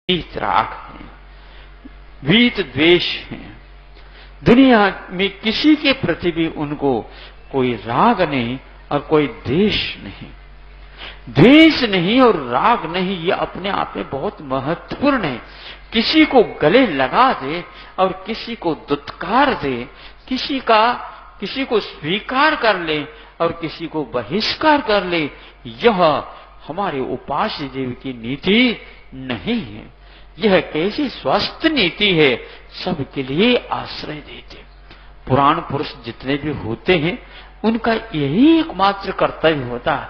वीत राग है, वीत द्वेष है। दुनिया में किसी के प्रति भी उनको कोई राग नहीं और कोई द्वेष नहीं। द्वेष नहीं और राग नहीं, ये अपने आप में बहुत महत्वपूर्ण है। किसी को गले लगा दे और किसी को दुत्कार दे, किसी को स्वीकार कर ले और किसी को बहिष्कार कर ले, यह हमारे उपास्य देव की नीति नहीं है। यह कैसी स्वस्थ नीति है, सबके लिए आश्रय देते। पुराण पुरुष जितने भी होते हैं उनका यही एकमात्र कर्तव्य होता है,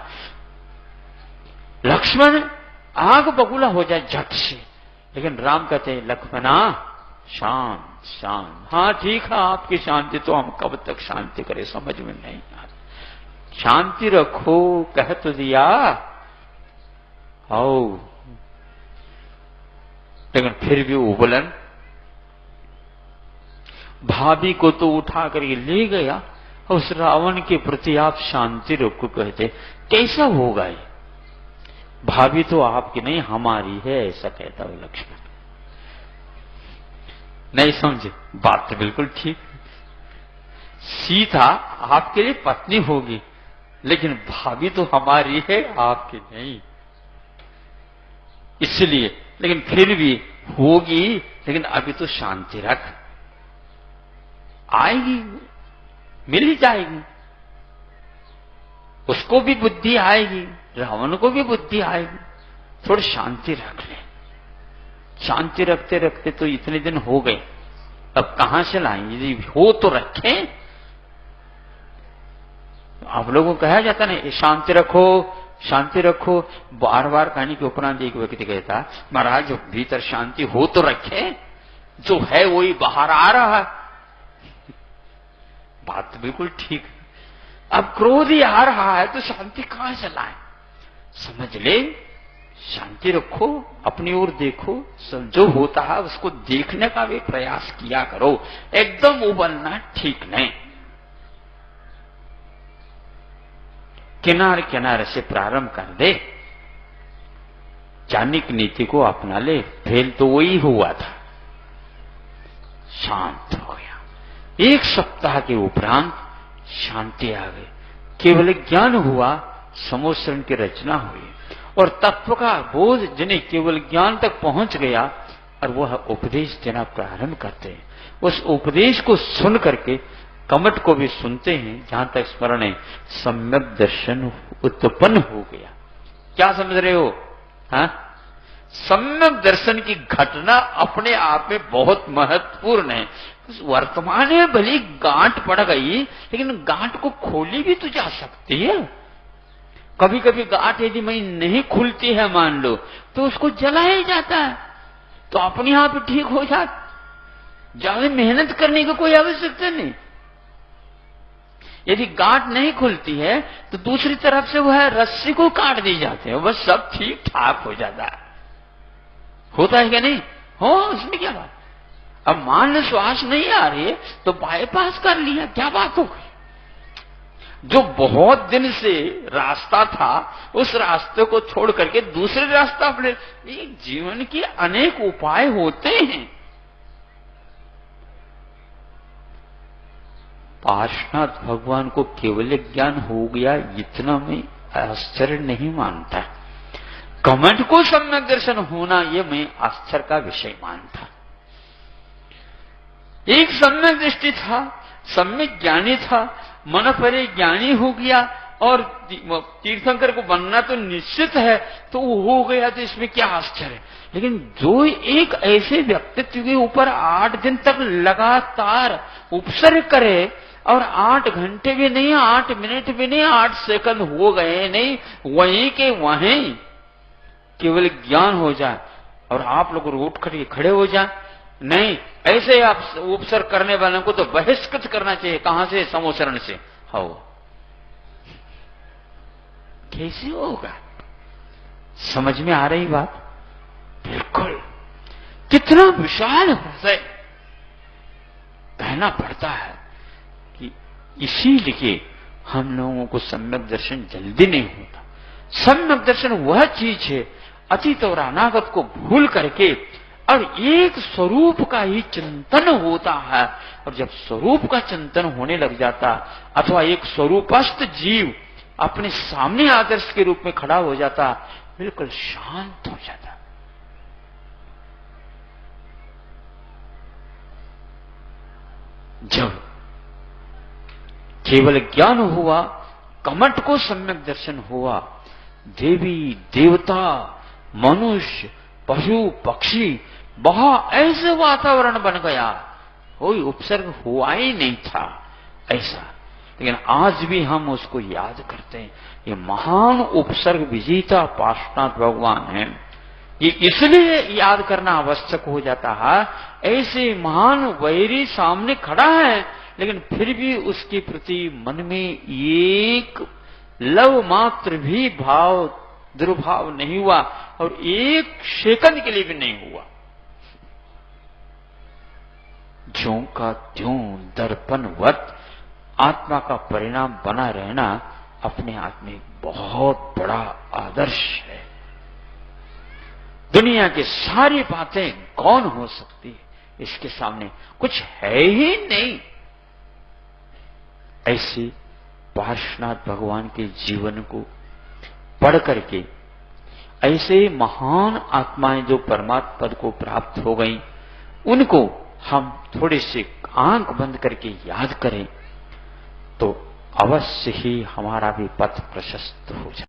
लक्ष्मण आग बबूला हो जाए झट से, लेकिन राम कहते हैं लक्ष्मणा शांत शांत। हाँ ठीक है, आपकी शांति तो हम कब तक शांति करें, समझ में नहीं आता। शांति रखो कह तो दिया आओ, लेकिन फिर भी उबलन। भाभी को तो उठा करके ले गया, उस रावण के प्रति आप शांति रखो कहते, कैसा होगा ये? भाभी तो आपकी नहीं हमारी है, ऐसा कहता है लक्ष्मण। नहीं समझे बात तो बिल्कुल ठीक। सीता आपके लिए पत्नी होगी, लेकिन भाभी तो हमारी है, आपकी नहीं। इसलिए लेकिन फिर भी होगी, लेकिन अभी तो शांति रख, आएगी, मिल ही जाएगी। उसको भी बुद्धि आएगी, रावण को भी बुद्धि आएगी। थोड़ी शांति रख ले। शांति रखते रखते तो इतने दिन हो गए, अब कहां से लाएंगे? यदि हो तो रखें। आप लोगों को कहा जाता ना शांति रखो शांति रखो, बार बार कहने के उपरांत एक व्यक्ति कहता महाराज जो भीतर शांति हो तो रखे, जो है वही बाहर आ रहा है। बात तो बिल्कुल ठीक है। अब क्रोध ही आ रहा है तो शांति कहां से लाए? समझ ले, शांति रखो, अपनी ओर देखो, सब जो होता है उसको देखने का भी प्रयास किया करो। एकदम उबलना ठीक नहीं। किनारे किनारे से प्रारंभ कर दे, चाणक्य नीति को अपना ले। फेल तो वही हुआ था, शांत हो गया। एक सप्ताह के उपरांत शांति आ गई, केवल ज्ञान हुआ, समोसरण की रचना हुई और तत्व का बोध जिन्हें केवल ज्ञान तक पहुंच गया और वह उपदेश देना प्रारंभ करते हैं। उस उपदेश को सुन करके कमट को भी सुनते हैं। जहां तक स्मरण है, सम्यक दर्शन उत्पन्न हो गया। क्या समझ रहे हो? हाँ, सम्यक दर्शन की घटना अपने आप में बहुत महत्वपूर्ण है। वर्तमान में भली गांठ पड़ गई, लेकिन गांठ को खोली भी तो जा सकती है। कभी कभी गांठ यदि मैं नहीं खुलती है मान लो, तो उसको जलाया जाता है, तो अपने आप ठीक हो जाता। ज्यादा मेहनत करने की कोई आवश्यकता नहीं। यदि गांठ नहीं खुलती है तो दूसरी तरफ से वह रस्सी को काट दी जाती है, बस सब ठीक ठाक हो जाता है। होता है क्या नहीं? हो, उसमें क्या बात। अब मान लो श्वास नहीं आ रही है तो बाईपास कर लिया, क्या बात हो गई? जो बहुत दिन से रास्ता था उस रास्ते को छोड़ करके दूसरे रास्ता अपने, जीवन के अनेक उपाय होते हैं। पार्श्वनाथ भगवान को केवल ज्ञान हो गया, इतना मैं आश्चर्य नहीं मानता। कमठ को सम्यक दर्शन होना यह मैं आश्चर्य का विषय मानता। एक सम्यक दृष्टि था, सम्यक ज्ञानी था, मन परे ज्ञानी हो गया और तीर्थंकर को बनना तो निश्चित है, तो वो हो गया, तो इसमें क्या आश्चर्य। लेकिन जो एक ऐसे व्यक्तित्व के ऊपर 8 दिन तक लगातार उपसर्ग करे और 8 घंटे भी नहीं, 8 मिनट भी नहीं, 8 सेकंड हो गए नहीं, वहीं के वहीं केवल ज्ञान हो जाए और आप लोग उठ करके खड़े हो जाए, नहीं ऐसे आप उपसर्ग करने वालों को तो बहिष्कृत करना चाहिए। कहां से? समोसरण से। हो, कैसे होगा? समझ में आ रही बात? बिल्कुल। कितना विशाल हृदय कहना पड़ता है कि इसीलिए हम लोगों को सम्यक दर्शन जल्दी नहीं होता। सम्यक दर्शन वह चीज है अतीत और अनागत को भूल करके अब एक स्वरूप का ही चिंतन होता है। और जब स्वरूप का चिंतन होने लग जाता अथवा एक स्वरूपस्थ जीव अपने सामने आदर्श के रूप में खड़ा हो जाता, बिल्कुल शांत हो जाता। जब केवल ज्ञान हुआ, कमठ को सम्यक दर्शन हुआ, देवी देवता मनुष्य पशु पक्षी वहां ऐसे वातावरण बन गया, कोई उपसर्ग हुआ ही नहीं था ऐसा। लेकिन आज भी हम उसको याद करते हैं। ये महान उपसर्ग विजेता पार्श्वनाथ भगवान है। ये इसलिए याद करना आवश्यक हो जाता है, ऐसे महान वैरी सामने खड़ा है लेकिन फिर भी उसके प्रति मन में एक लव मात्र भी भाव दुर्भाव नहीं हुआ और एक सेकंड के लिए भी नहीं हुआ। ज्यों का त्यों दर्पणवत आत्मा का परिणाम बना रहना अपने आप में बहुत बड़ा आदर्श है। दुनिया की सारी बातें गौण हो सकती है, इसके सामने कुछ है ही नहीं। ऐसे पार्श्वनाथ भगवान के जीवन को पढ़ करके ऐसे महान आत्माएं जो परमात्मा पद को प्राप्त हो गई, उनको हम थोड़े से आंख बंद करके याद करें तो अवश्य ही हमारा भी पथ प्रशस्त हो जाए।